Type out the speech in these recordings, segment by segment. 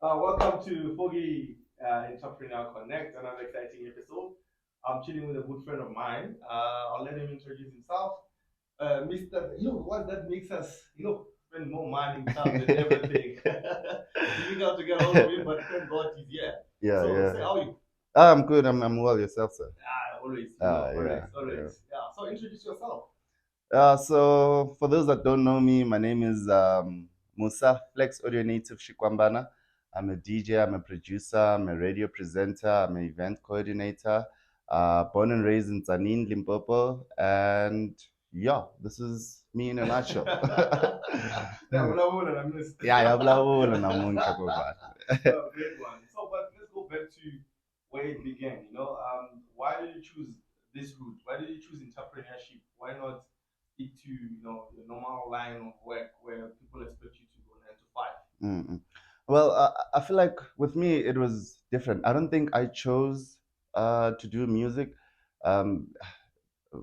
Welcome to Foggy Entrepreneur Connect, another exciting episode. I'm chilling with a good friend of mine. I'll let him introduce himself. Mr. What that makes us, spend more money in terms and everything. Difficult to get hold of him, but thank God he's here. Yeah, So, yeah. say, how are you? I'm good. I'm well. Yourself, sir? Always, Yeah, always, yeah. always. Yeah, so introduce yourself. So for those that don't know me, my name is Musa FlexAudioNative Shikwambana. I'm a DJ. I'm a producer. I'm a radio presenter. I'm an event coordinator. Born and raised in Tanin, Limpopo, and yeah, this is me in a nutshell. I missed. Yeah, yabula namuntlha kokwana. Oh, great one. So, but let's go back to where it began. Why did you choose this route? Why did you choose entrepreneurship? Why not stick to your normal line of work where people expect you to go 9 to 5? Mm-mm. Well, I feel like with me it was different. I don't think I chose to do music. Um,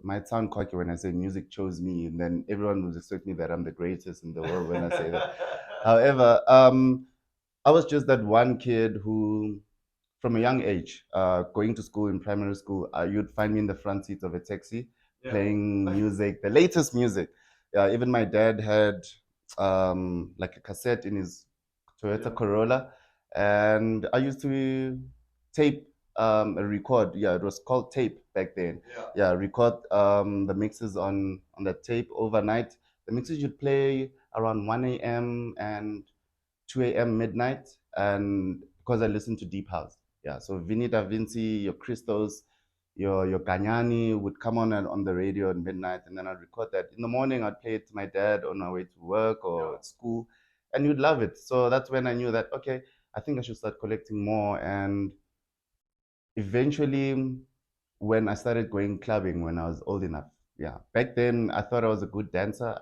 might sound cocky when I say music chose me, and then everyone would expect me that I'm the greatest in the world when I say that. However, I was just that one kid who, from a young age, going to school in primary school, you'd find me in the front seat of a taxi Yeah. playing music, the latest music. Even my dad had like a cassette in his Toyota Yeah. Corolla, and I used to tape a record. Yeah, it was called tape back then. Yeah. Yeah, record the mixes on the tape overnight. The mixes you'd play around 1 a.m. and 2 a.m. midnight, and because I listen to deep house. Yeah, so Vinny Da Vinci, your Christos, your Ganyani would come on the radio at midnight, and then I'd record that. In the morning, I'd play it to my dad on my way to work or at school, and you'd love it. So that's when I knew that, okay, I think I should start collecting more. And eventually, when I started going clubbing when I was old enough, yeah, back then I thought I was a good dancer,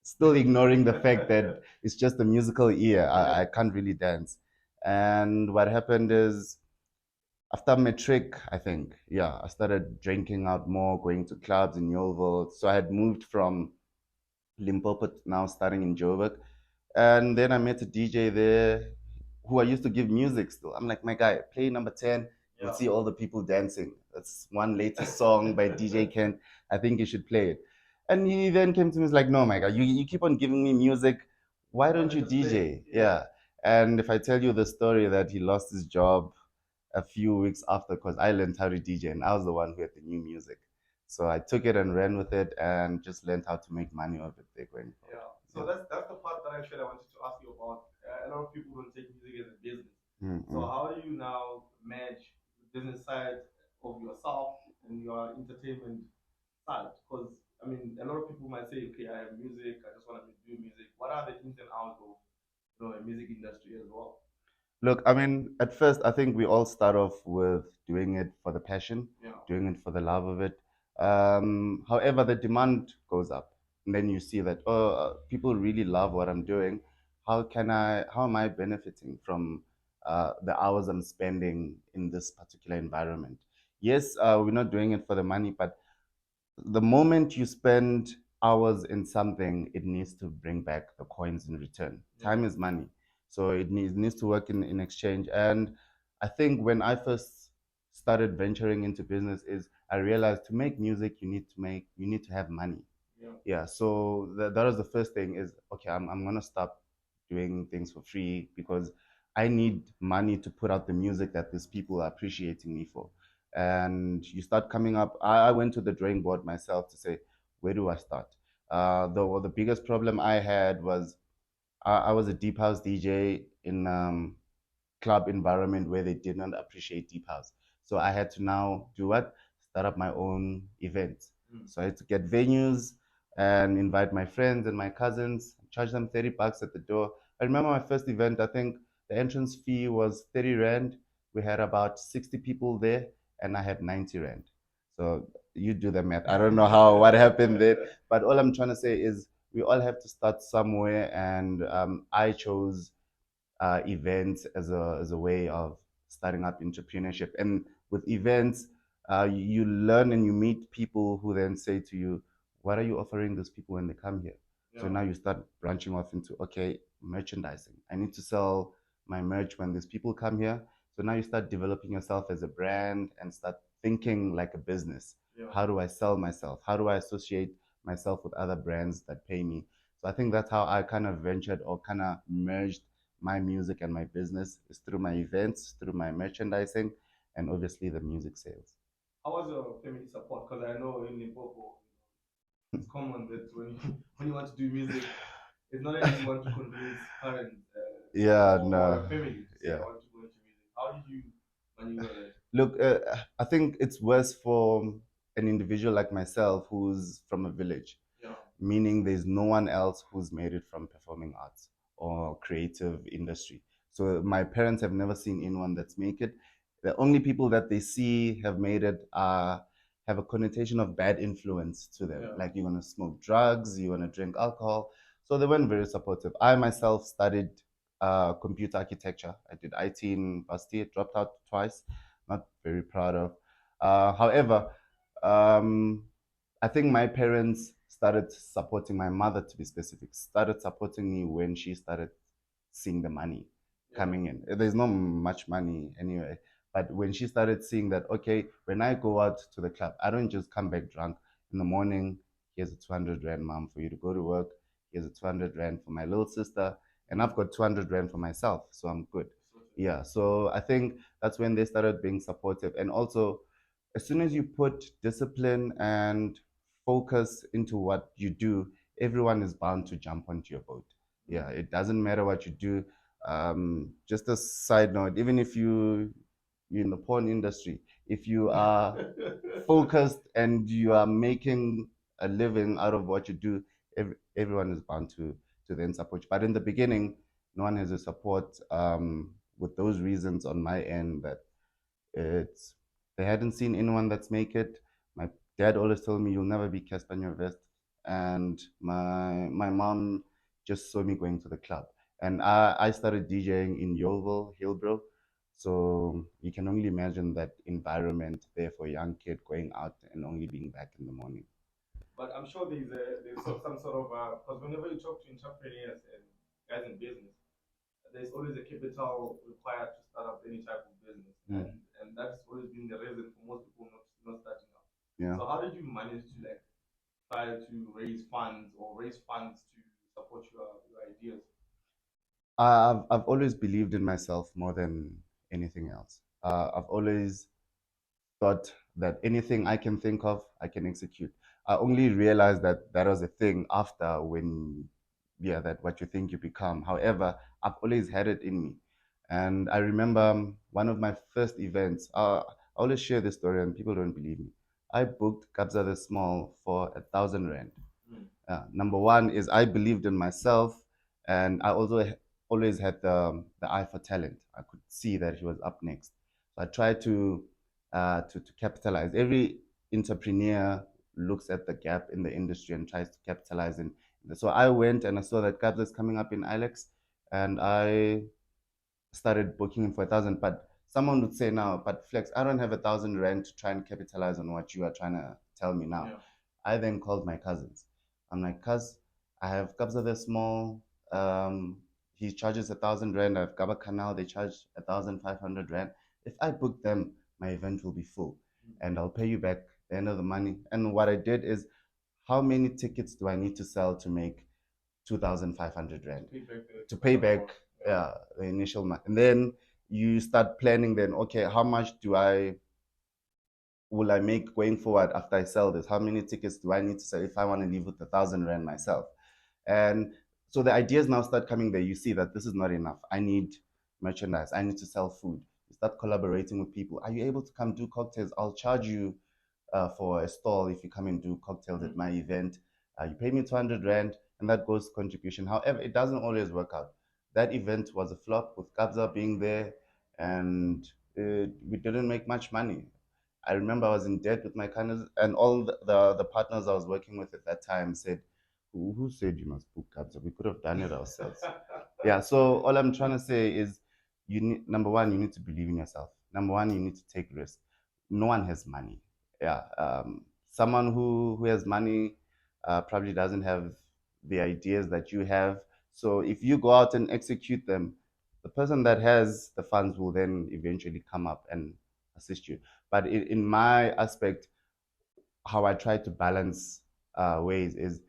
still ignoring the fact that it's just a musical ear. I can't really dance. And what happened is after matric, I think, yeah, I started drinking out more, going to clubs in Yeovil. So I had moved from Limpopo now starting in Joburg. And then I met a DJ there who I used to give music still. I'm like, my guy, play number 10. You'll see all the people dancing. That's one latest song by DJ Kent. I think you should play it. And he then came to me, he's like, no, my guy, you keep on giving me music. Why don't you DJ? Yeah. And if I tell you the story that he lost his job a few weeks after, because I learned how to DJ and I was the one who had the new music. So I took it and ran with it and just learned how to make money of it there going forward. Yeah. So that's the part that actually I wanted to ask you about. A lot of people don't take music as a business. So Mm-mm. how do you now match the business side of yourself and your entertainment side? Because I mean, a lot of people might say, okay, I have music, I just want to do music. What are the ins and outs of a music industry as well? Look, I mean, at first, I think we all start off with doing it for the passion, Yeah. doing it for the love of it. However, the demand goes up, and then you see that, oh, people really love what I'm doing. How am I benefiting from the hours I'm spending in this particular environment? Yes, we're not doing it for the money, but the moment you spend hours in something, it needs to bring back the coins in return. Time is money. So it needs to work in exchange. And I think when I first started venturing into business is I realized to make music you need to have money. Yeah. So that was the first thing is okay, I'm gonna stop doing things for free because I need money to put out the music that these people are appreciating me for. And you start coming up. I went to the drawing board myself to say, where do I start? The biggest problem I had was I was a deep house DJ in club environment where they did not appreciate deep house. So I had to now do what? Start up my own events. So I had to get venues and invite my friends and my cousins, charge them 30 bucks at the door. I remember my first event, I think the entrance fee was 30 Rand. We had about 60 people there and I had 90 Rand. So you do the math. I don't know what happened there, but all I'm trying to say is we all have to start somewhere. And I chose events as a way of starting up entrepreneurship. And with events, you learn and you meet people who then say to you, "What are you offering those people when they come here?" So now you start branching off into, okay, merchandising. I need to sell my merch when these people come here. So now you start developing yourself as a brand and start thinking like a business. Yeah. How do I sell myself? How do I associate myself with other brands that pay me? So I think that's how I kind of ventured or kind of merged my music and my business is through my events, through my merchandising, and obviously the music sales. How was your family support? Because I know in Limpopo, it's common that when you want to do music, it's not an easy one to convince parents Yeah, or no, your family to say, yeah. I want to go into music. How did you maneuver that? Look, I think it's worse for an individual like myself who's from a village, Yeah. meaning there's no one else who's made it from performing arts or creative industry. So my parents have never seen anyone that's make it. The only people that they see have made it have a connotation of bad influence to them. Yeah. Like you're gonna smoke drugs, you're gonna drink alcohol. So they weren't very supportive. I myself studied computer architecture. I did IT in university, dropped out twice. Not very proud of. However, um, I think my parents started supporting my mother, to be specific, started supporting me when she started seeing the money coming in. There's not much money anyway, but when she started seeing that, okay, when I go out to the club, I don't just come back drunk in the morning. Here's a 200 rand, mom, for you to go to work. Here's a 200 rand for my little sister, and I've got 200 rand for myself, so I'm good. Yeah, so I think that's when they started being supportive, and also as soon as you put discipline and focus into what you do, everyone is bound to jump onto your boat. Yeah, it doesn't matter what you do. Just a side note, even if you're in the porn industry, if you are focused and you are making a living out of what you do, everyone is bound to then support you. But in the beginning, no one has a support with those reasons on my end that it's they hadn't seen anyone that's make it. My dad always told me you'll never be Casper in your vest, and my mom just saw me going to the club, and I started DJing in Yeovil, Hillbrow. So you can only imagine that environment there for a young kid going out and only being back in the morning. But I'm sure some sort of because whenever you talk to entrepreneurs and guys in business, there's always a capital required to start up any type of business, and that's always been the reason for most people not starting up. Yeah. So how did you manage to like try to raise funds to support your ideas? I've always believed in myself more than anything else. I've always thought that anything I can think of, I can execute. I only realized that that was a thing after when, yeah, that what you think you become. However, I've always had it in me. And I remember one of my first events, I always share this story and people don't believe me. I booked Kabza the Small for 1,000 rand. Number one is I believed in myself, and I also always had the eye for talent. I could see that he was up next. So I tried to capitalize. Every entrepreneur looks at the gap in the industry and tries to capitalize in. So I went and I saw that Gabs is coming up in Alex, and I started booking him for 1,000. But someone would say now, but Flex, I don't have 1,000 rand to try and capitalize on what you are trying to tell me now. Yeah. I then called my cousins. I'm like, cuz, I have Kabza the Small. He charges 1,000 rand. I have Gaba Canal. They charge 1,500 rand. If I book them, my event will be full, and I'll pay you back the end of the money. And what I did is, how many tickets do I need to sell to make 2,500 rand to pay back the initial month? And then you start planning. Then okay, how much do I will I make going forward after I sell this? How many tickets do I need to sell if I want to leave with 1,000 rand myself? And so the ideas now start coming there. You see that this is not enough. I need merchandise. I need to sell food. You start collaborating with people. Are you able to come do cocktails? I'll charge you for a stall if you come and do cocktails at my event. You pay me 200 rand, and that goes contribution. However, it doesn't always work out. That event was a flop with Kabza being there, and we didn't make much money. I remember I was in debt with my kindness, and all the partners I was working with at that time said, who said you must book Kabza? We could have done it ourselves. Yeah, so all I'm trying to say is, you need, number one, you need to believe in yourself. Number one, you need to take risks. No one has money. Yeah, someone who has money probably doesn't have the ideas that you have. So if you go out and execute them, the person that has the funds will then eventually come up and assist you. But in my aspect, how I try to balance ways is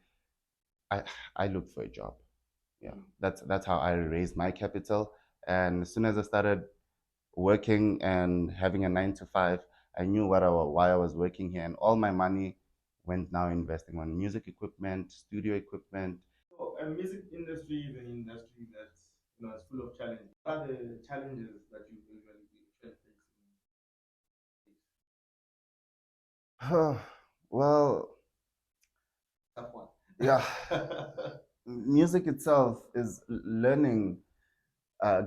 I I look for a job. Yeah, that's how I raised my capital. And as soon as I started working and having a 9 to 5, I knew why I was working here, and all my money went now investing on music equipment, studio equipment. So, music industry is an industry that's is full of challenges. What are the challenges that you usually face? Well, Tough one. yeah, music itself is learning.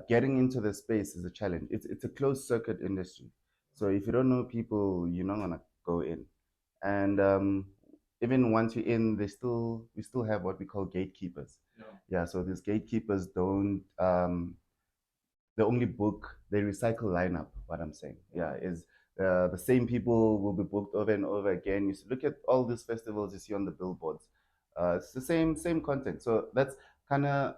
Getting into the space is a challenge. It's a closed circuit industry, so if you don't know people, you're not gonna go in. And even once you're in, we still have what we call gatekeepers. Yeah. Yeah, so these gatekeepers don't the only book they recycle lineup. What I'm saying, yeah, is the same people will be booked over and over again. You look at all these festivals you see on the billboards. It's the same content. So that's kind of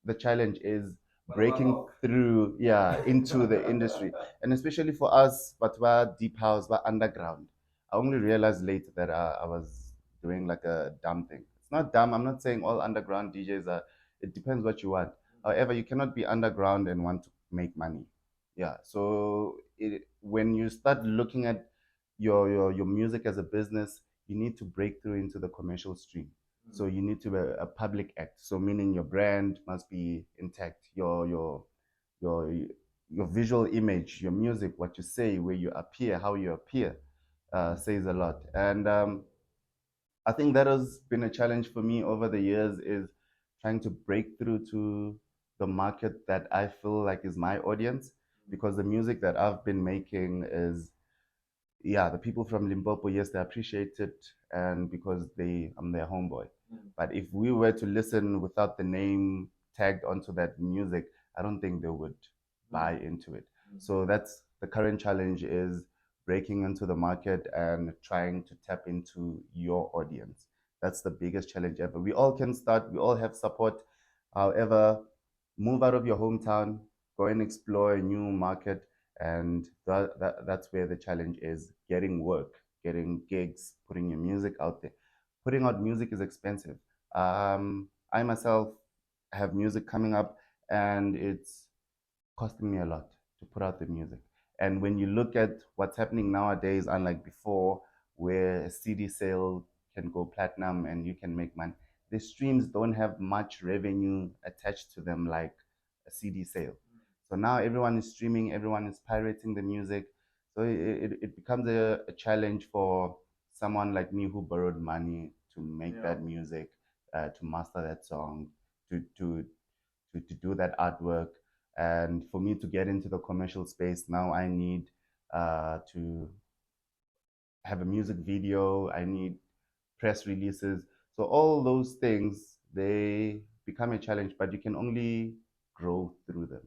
the challenge is breaking through, yeah, into the industry, and especially for us, but we're deep house, we're underground. I only realized later that I was doing like a dumb thing. It's not dumb. I'm not saying all underground DJs are. It depends what you want. However, you cannot be underground and want to make money. Yeah. So when you start looking at your music as a business, you need to break through into the commercial stream. So you need to be a public act. So meaning your brand must be intact. Your your visual image, your music, what you say, where you appear, how you appear, says a lot. And I think that has been a challenge for me over the years is trying to break through to the market that I feel like is my audience, because the music that I've been making is, yeah, the people from Limpopo, yes, they appreciate it, and because I'm their homeboy. But if we were to listen without the name tagged onto that music, I don't think they would buy into it. So that's the current challenge, is breaking into the market and trying to tap into your audience. That's the biggest challenge ever. We all can start, we all have support. However, move out of your hometown, go and explore a new market, and that's where the challenge is: getting work, getting gigs, putting your music out there. Putting out music is expensive. I myself have music coming up, and it's costing me a lot to put out the music. And when you look at what's happening nowadays, unlike before, where a CD sale can go platinum and you can make money, the streams don't have much revenue attached to them like a CD sale. So now everyone is streaming, everyone is pirating the music. So it becomes a challenge for someone like me who borrowed money to make that music, to master that song, to, to, to do that artwork. And for me to get into the commercial space, now I need to have a music video, I need press releases. So all those things, they become a challenge, but you can only grow through them.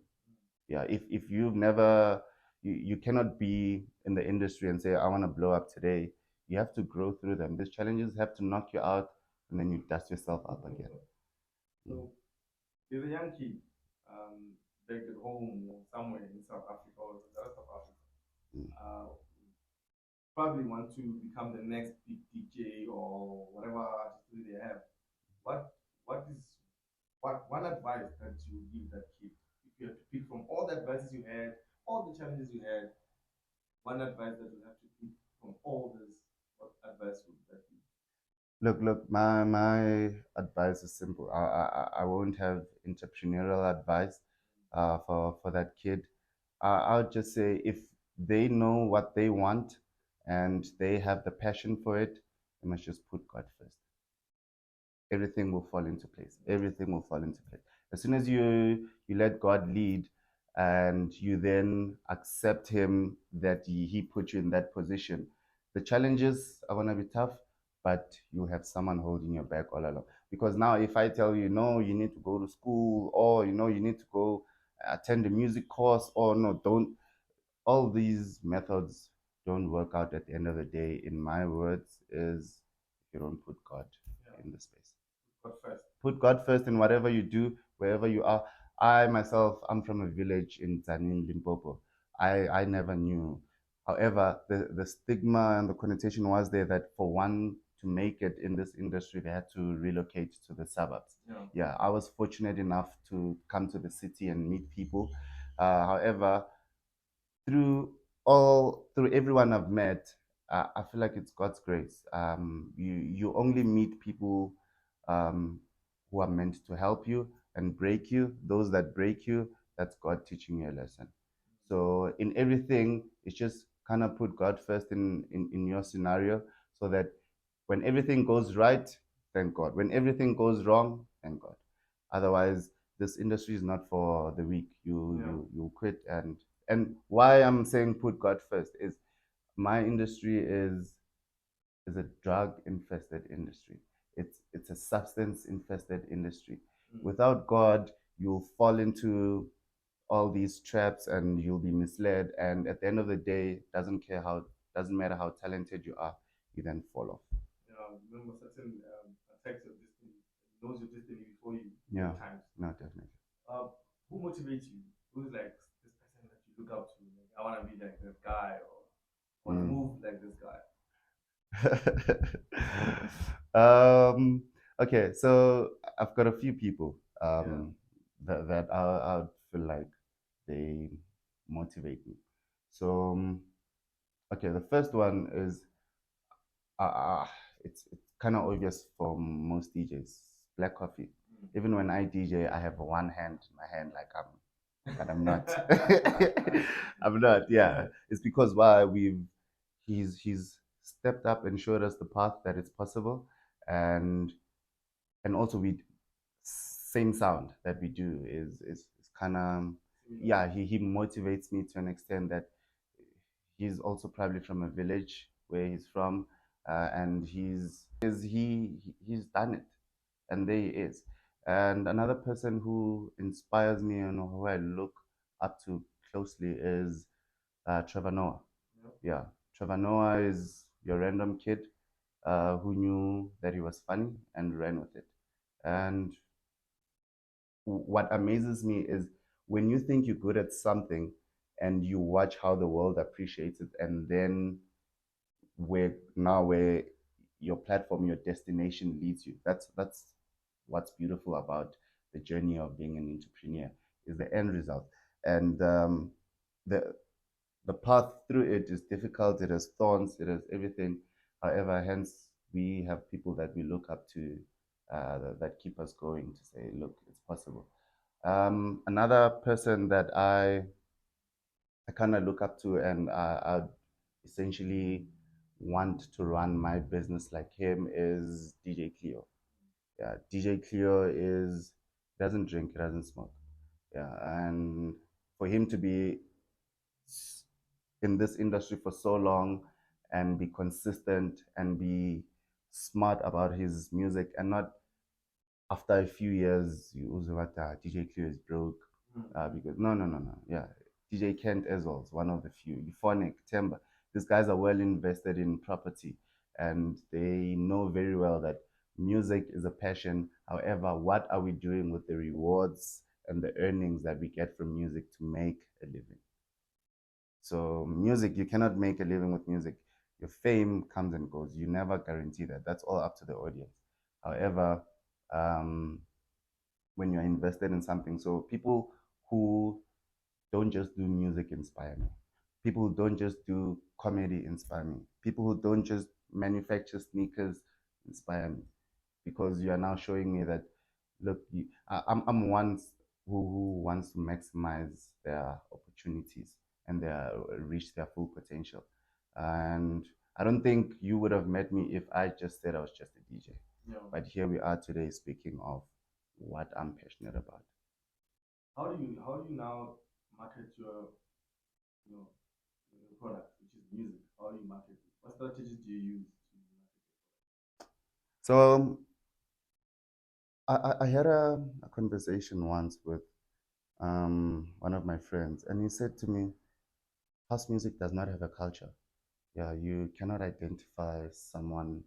Yeah, if you've never, you cannot be in the industry and say, I want to blow up today. You have to grow through them. These challenges have to knock you out, and then you dust yourself up again. So there's a young kid back at home or somewhere in South Africa or the rest of Africa. Probably want to become the next big DJ or whatever artistry they have. What what is what one advice that you would give that kid if you have to pick from all the advices you had, all the challenges you had, one advice that you have to pick from all this, what advice would that be? Look, my advice is simple. I won't have entrepreneurial advice for that kid. I'll just say, if they know what they want and they have the passion for it, they must just put God first. Everything will fall into place. Everything will fall into place. As soon as you let God lead, and you then accept Him that He put you in that position, the challenges are gonna be tough, but you have someone holding your back all along. Because now, if I tell you no, you need to go to school, or you need to go attend a music course, or no, don't. All these methods don't work out at the end of the day. In my words, is if you don't put God in the space. Put God first. put God first in whatever you do, wherever you are. I myself, I'm from a village in Tanin, Limpopo. I never knew. However, the stigma and the connotation was there that for one to make it in this industry, they had to relocate to the suburbs. Yeah. Yeah, I was fortunate enough to come to the city and meet people. However, through everyone I've met, I feel like it's God's grace. You only meet people um, who are meant to help you and break you. Those that break you, that's God teaching you a lesson. So in everything, it's just kind of put God first in your scenario, so that when everything goes right, thank God. When everything goes wrong, thank God. Otherwise, this industry is not for the weak. You quit. And why I'm saying put God first is my industry is a drug infested industry. It's a substance infested industry. Without God, you'll fall into all these traps and you'll be misled. And at the end of the day, doesn't matter how talented you are, you then fall off. Remember, certain attacks of destiny knows your destiny before you. Yeah, Times. no, definitely. Who motivates you? Who's like this person that you look up to? Like, I want to be like this guy, or I want to move like this guy. Okay, so I've got a few people that I feel like they motivate me. So, okay, the first one is uh, it's kind of obvious for most DJs. Black coffee. Even when I DJ, I have one hand in my hand, like but I'm not. I'm not. Yeah, it's because why he's stepped up and showed us the path that it's possible, and also we same sound that we do is kind of, yeah, he motivates me to an extent that he's also probably from a village where he's from, and he's done it, and there he is. And another person who inspires me and who I look up to closely is Trevor Noah. Yeah, Trevor Noah is your random kid who knew that he was funny and ran with it. And what amazes me is when you think you're good at something and you watch how the world appreciates it, and then where your platform, your destination leads you. That's what's beautiful about the journey of being an entrepreneur, is the end result. And the the path through it is difficult. It has thorns. It has everything. However, hence we have people that we look up to, that keep us going, to say, look, it's possible. Another person that I kind of look up to, and I essentially want to run my business like him, is DJ Cleo. Yeah, DJ Cleo doesn't drink, he doesn't smoke. Yeah, and for him to be in this industry for so long and be consistent and be smart about his music, and not after a few years you also what DJ Cleo is broke, because no, yeah, DJ Kent as well is one of the few. Euphonic, Timber, these guys are well invested in property, and they know very well that music is a passion. However, what are we doing with the rewards and the earnings that we get from music to make a living? So music, you cannot make a living with music. Your fame comes and goes. You never guarantee that. That's all up to the audience. However, um, when you're invested in something, so people who don't just do music inspire me. People who don't just do comedy inspire me. People who don't just manufacture sneakers inspire me, because you are now showing me that, look, I'm one who wants to maximize their opportunities and their reach their full potential. And I don't think you would have met me if I just said I was just a DJ. Yeah. But here we are today speaking of what I'm passionate about. How do you now market you know your product, which is music? How do you market it? What strategies do you use to market it? So I had a conversation once with one of my friends, and he said to me, house music does not have a culture. Yeah, you cannot identify someone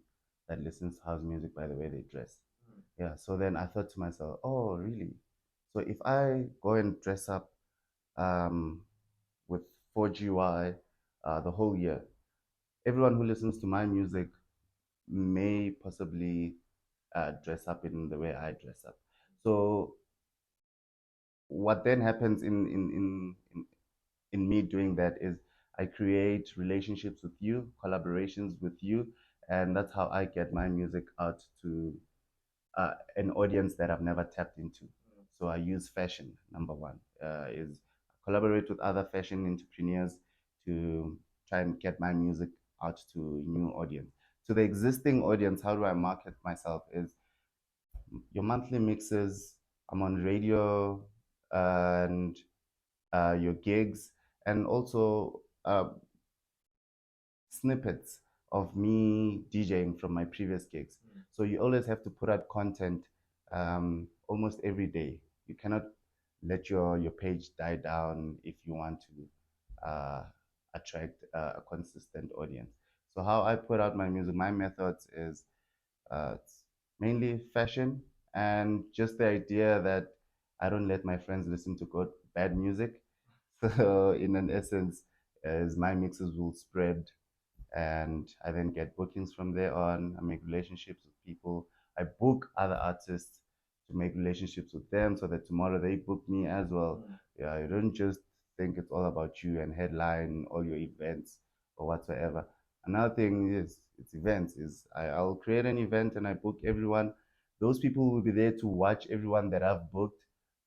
that listens to house music by the way they dress. Yeah. So then I thought to myself, oh, really? So if I go and dress up um, with 4GY the whole year, everyone who listens to my music may possibly dress up in the way I dress up. So what then happens in me doing that is I create relationships with you, collaborations with you, and that's how I get my music out to an audience that I've never tapped into. So I use fashion. Number one is collaborate with other fashion entrepreneurs to try and get my music out to new audience. To the existing audience, how do I market myself? Is your monthly mixes. I'm on radio and your gigs, and also snippets of me DJing from my previous gigs. So you always have to put out content almost every day. You cannot let your page die down if you want to attract a consistent audience. So how I put out my music, my methods is it's mainly fashion and just the idea that I don't let my friends listen to bad music. So in an essence, is my mixes will spread and I then get bookings from there on. I make relationships with people. I book other artists to make relationships with them so that tomorrow they book me as well. Yeah, you don't just think it's all about you and headline all your events or whatsoever. Another thing is it's events. I'll create an event and I book everyone. Those people will be there to watch everyone that I've booked,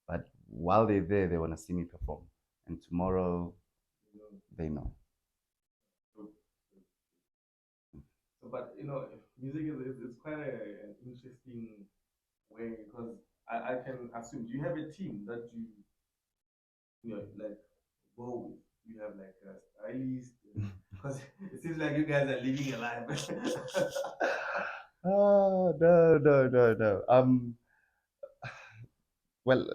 but while they're there, they want to see me perform. And tomorrow they know. So, but music is quite an interesting way because I can assume. Do you have a team that like go with? You have like a stylist because it seems like you guys are living a life. Oh, no, no, no, no. Well,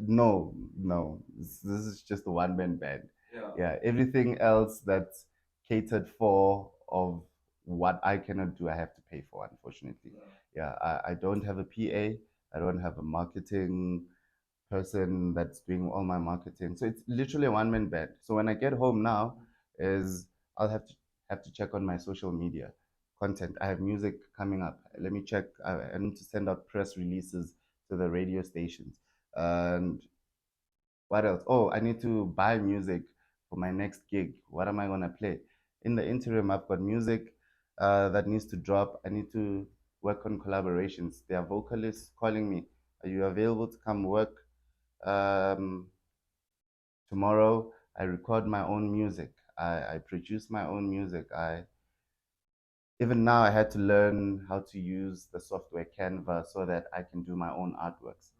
no, no. This is just a one-man band. Yeah. Yeah, everything else that's catered for of what I cannot do, I have to pay for, unfortunately. Yeah, I don't have a PA. I don't have a marketing person that's doing all my marketing. So it's literally a one-man band. So when I get home now, is I'll have to check on my social media content. I have music coming up. Let me check. I need to send out press releases to the radio stations. And what else? Oh, I need to buy music for my next gig. What am I gonna play? In the interim, I've got music that needs to drop. I need to work on collaborations. There are vocalists calling me. Are you available to come work um, tomorrow? I record my own music. I produce my own music. I even now I had to learn how to use the software Canva so that I can do my own artworks.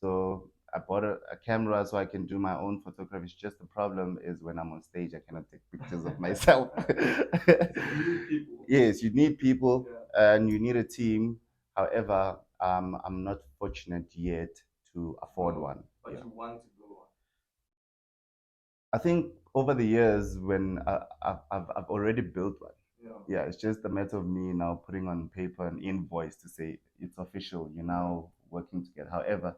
So I bought a camera so I can do my own photography. It's just the problem is when I'm on stage, I cannot take pictures of myself. You need people. Yes, you need people and you need a team. However, I'm not fortunate yet to afford one. But you want to go on. I think over the years, when I've already built one. Yeah, it's just a matter of me now putting on paper an invoice to say it's official. You're now working together. However,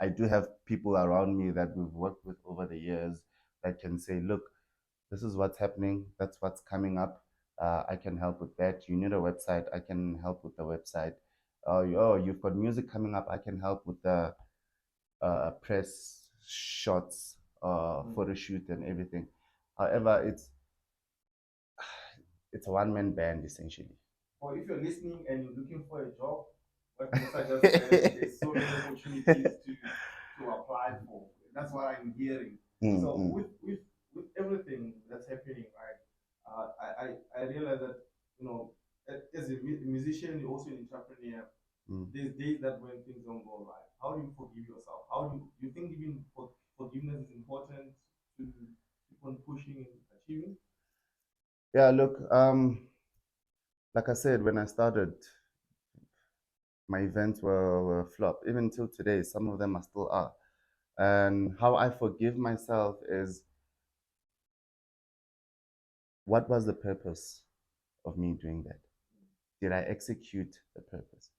I do have people around me that we've worked with over the years that can say, look, this is what's happening. That's what's coming up. I can help with that. You need a website. I can help with the website. Oh, you've got music coming up. I can help with the press shots, photo shoot, and everything. However, it's a one-man band essentially. Or if you're listening and you're looking for a job, what Musa just said, there's so many opportunities to apply for. That's what I'm hearing. So with everything that's happening, right? I realize that as a musician, you're also an entrepreneur. There's days that when things don't go right. How do you forgive yourself? How do you think even forgiveness is important to keep on pushing and achieving? Yeah, look, like I said, when I started, my events were flop. Even till today, some of them are still are. And how I forgive myself is what was the purpose of me doing that? Did I execute the purpose?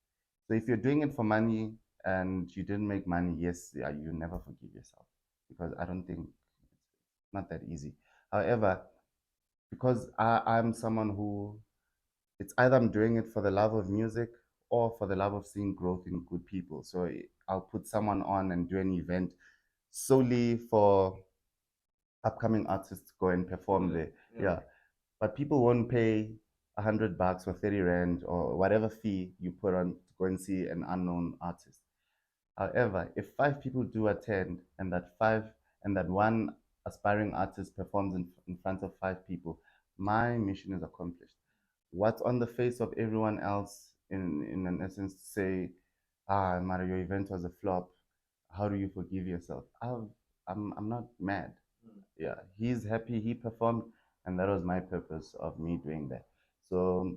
So if you're doing it for money and you didn't make money, yes, yeah, you never forgive yourself, because I don't think it's not that easy. However, because I'm someone who, it's either I'm doing it for the love of music or for the love of seeing growth in good people. So I'll put someone on and do an event solely for upcoming artists to go and perform there. Yeah. But people won't pay $100 or 30 Rand or whatever fee you put on to go and see an unknown artist. However, if five people do attend, and that one aspiring artist performs in front of five people, my mission is accomplished. What's on the face of everyone else, in an essence, to say, Mario, your event was a flop. How do you forgive yourself? I'm not mad. Yeah, he's happy, he performed, and that was my purpose of me doing that. So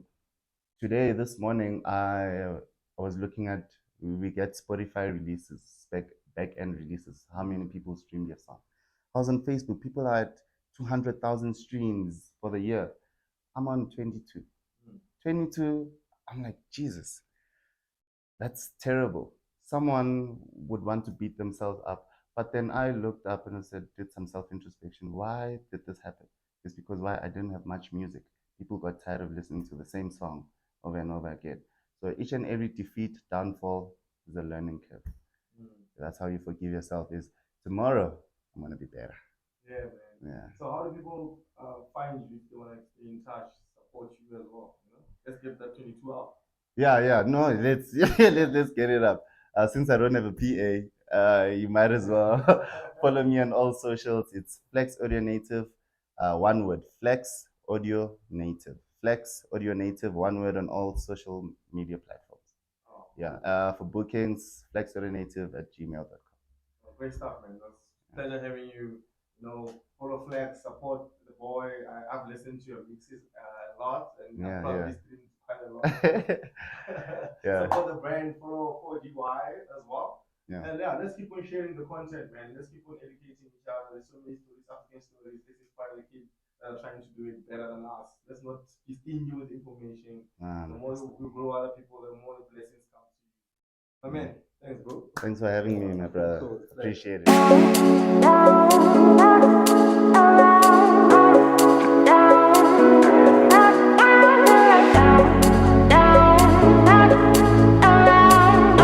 today, this morning, I was looking at, we get Spotify releases, back end releases, how many people streamed your song. I was on Facebook, people are at 200,000 streams for the year. I'm on 22. 22, I'm like, Jesus, that's terrible. Someone would want to beat themselves up. But then I looked up and I said, did some self introspection. Why did this happen? It's because why I didn't have much music. People got tired of listening to the same song over and over again. So each and every defeat, downfall is a learning curve. That's how you forgive yourself. Is tomorrow I'm gonna be better. Yeah, man. Yeah. So how do people find you if they want to stay in touch, support you as well? You know, let's get that 22 out. Yeah. No, let's get it up. Since I don't have a PA, you might as well follow me on all socials. It's FlexAudioNative, one word. FlexAudioNative. FlexAudioNative, one word on all social media platforms. Oh, yeah. For bookings, FlexAudioNative@gmail.com. Oh, great stuff, man. It was a pleasure having you. You know, follow Flex, support the boy. I've listened to your mixes a lot, and I've probably streamed quite a lot. Support the brand, follow DY as well. Yeah. And yeah, let's keep on sharing the content, man. Let's keep on educating each other. There's so many stories, African stories. Let's inspire the kids that are trying to do it better than us. Let's not be stingy with information. The more we grow other people, the more the blessings come to you. Amen. Thanks, bro. Thanks for having me, my brother. Cool. Appreciate it.